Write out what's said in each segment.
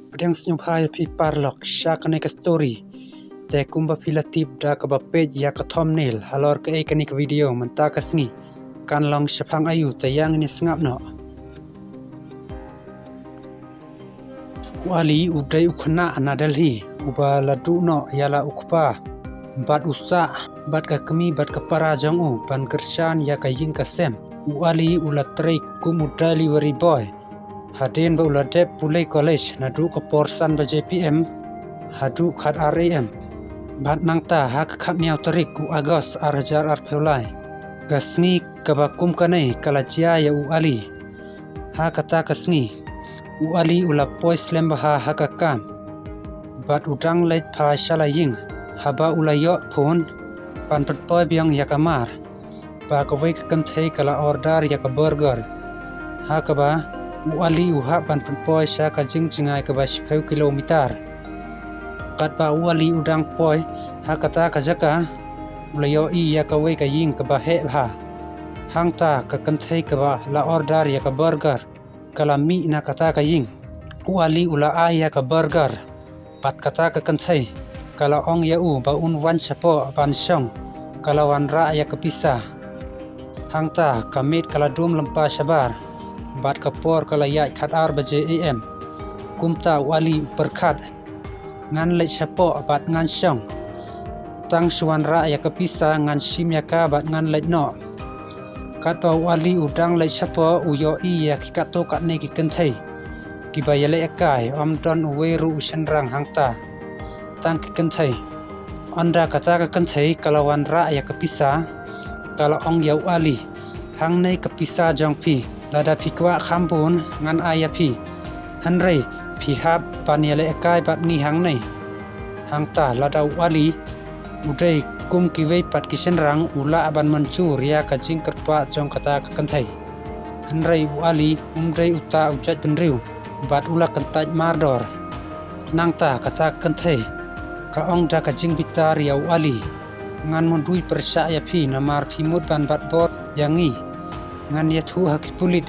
Pedang senyumhaya pi parlok syakane ka story. Te kumba pilatip da ka ba page ya ka thumbnail halor ka ekani ka video menta ka sngi. Kan long syapang ayu te yang ni sngap no. Wali udai ukhna na Delhi uba ladu no yala ukpa. Bat usa bat ka kemi bat ka para jong u ban kershan ya ka ying ka sem. Wali ulatrai kumudali wari boy. Hadin ba uladep pulai college nadu ke porsan ba JPM hadu khat RAM bat nangta hak khap niau tarik u Agos arjar arpeulai gasngi kabakum kanai kalajia ya u Ali ha kata kasngi u Ali ula pois lembaha hakakam bat udang leit pha shalaying haba ulayo phone pan patpoy biang yakamar ba kawai kanthei kala order ya ka burger ha kaba Wali uha pan poi sya ka jing-jingai ka 10 kilometer. Kat ba wali udang poi ha kata ka jaka ulayo I ya ka wei ka ying ka ba he ha. Hang ta ka kanthei ka ba la order ya ka burger. Kala mi na kata ka ying. Wali ula a ya ka burger. Pat kata ka kanthei. Kala ong ya u ba un wan sapo ban syong. Kala wan ra ya ka pisa. Hang ta ka mit kala dum lempa sabar. Bat kapor kalayat khat ar baje AM kumta wali berkhat ngan leit sapo bat ngan syong tang suan ra ya kapisa ngan sim ya ka bat ngan leit no kat pa wali udang leit sapo uyo I ya kikato kat ne ki kenthei ki bayale akai om don we ru senrang hangta tang ki kenthei anda kata ka kenthei kalawan ra ya kapisa kala ong ya wali hang nei kapisa jong pi lada pikwa kampun ngan aya pi hanrei pi hap paniale ekai bat ngi hang nei hangta lada wali udai kum kiwei pat kisenrang ula aban mancur ya kajing kerpa jong kata kanthai hanrei wali umrei uta ujat benriu bat ula kentaj mardor nangta kata kanthai ka ong da kajing bitar ya wali ngan mondui persa ya pi namar pimut ban bat bot yangi ngan ya thu hak pulit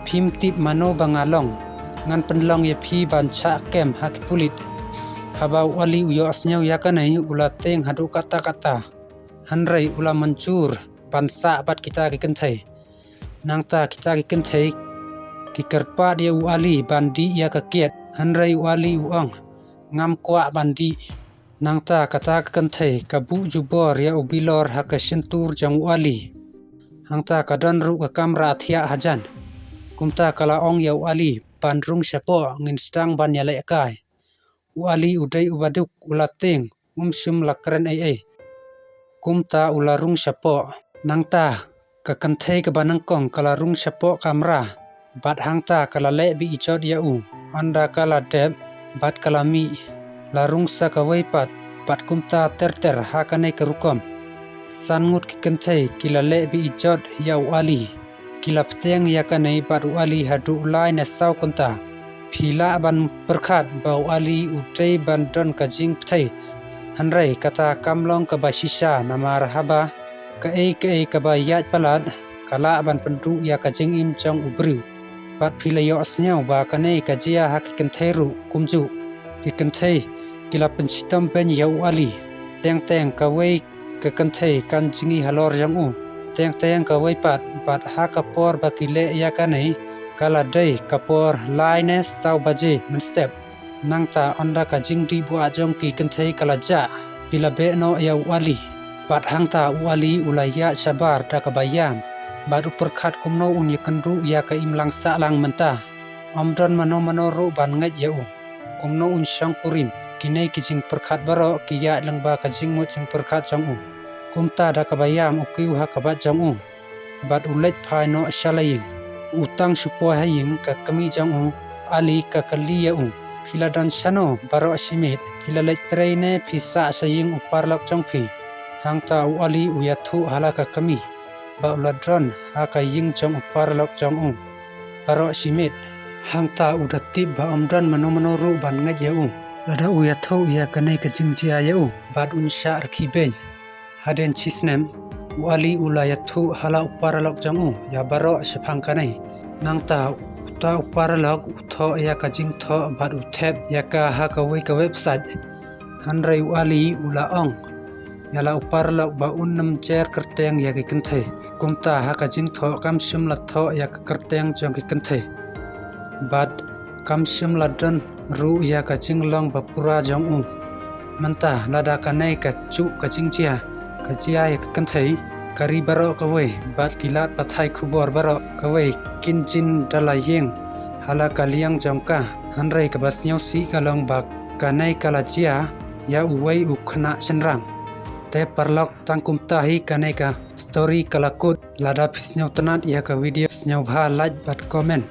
phim tip mano bangalong ngan penlong ya phi ban cha kem hak pulit haba wali uyo asnyau ya kanai ula teng hadu kata hanrei ula mancur ban sa bat kita ki kenthai nangta kita ki kenthai ki kerpa dia wali bandi ya ka kiet hanrei wali uang ngam kwa bandi nangta kata kenthai kabu jubor ya ubilor hak sentur jang wali hangta kadon ru ka kamra thia hajan kumta kala ong ya wali pandrung sapo ngin stang ban ya le kai wali udai ubaduk ulateng sum lakren ai kumta ularung sapo nangta ka kanthei ka banangkong kala rung sapo kamra bat hangta kala le bi ichot ya u anda kala deb bat kala mi larung sa ka weipat bat kumta terter hakane kerukom sangut ki kenthei kila le bi ijot ya wali kila pteng ya kanai bat wali hadu ulai na saw konta phila ban perkhat ba wali utei ban don kajing pthei hanrei kata kamlong ka basisa namar haba ka ka ba yat palat kala ban pendu ya kajing im chong ubru bat phila yo asnyau ba kanai kajia hak kenthei ru kumju ki kenthei kila pensitam pen ya wali teng ka wei ka kanthei kan jingi halor jang u teng ka wei pat ha kapor bakile ya kanai kala dei kapor lines sau baje min step nangta onda ka jingdi bu ajong ki kanthei kala ja pila be no ya wali pat hangta wali ulaya sabar da ka bayam bat upar khat kumno un yakandu ya ka imlang sa lang menta amdon mano ro ban ngai ya u kumno un shang kurim kinai kijing perkhat baro kiya langba kajing mut jing perkhat jang u kumta da kabayam ukiu hakabat jang bat ulet phai no shalaying utang supo haying ka kami jang Ali ka kaliya philadan sano baro simit philalet traine phisa saying uparlak jang phi hangta Ali uyathu halaka kami ba uladron haka ying jang uparlak jang baro simit hangta udati ba amdan mano ru ban ngaj ya lada uyathu ya kanai ka jingjia ya bat unsha arkhiben haden chisnem wali ulayathu hala uparalok jangu ya baro sephang kanai nangta ta uparalok utho ya ka jing tho bat uthep ya ka ha ka website hanrei uali ulaong yala uparalok ba unnam cher kerteng ya ki kenthe kumta ha ka jing tho kam shum la tho ya ka kerteng jong ki kenthe bat kam shum la dan ru ya ka jing long ba pura jong manta lada ka nei ka chu ka jing chia ya ka kenthe kari baro kawai bat kilat pathai khubor baro kawai kinchin dalayeng hala kaliang jongka hanrei ka basnyau si kalong bak kanai kalachia ya uwai ukhna senram te parlok tangkum tahi kanai ka story kalakut lada phisnyau tanat ya ka video snyau bha like bat comment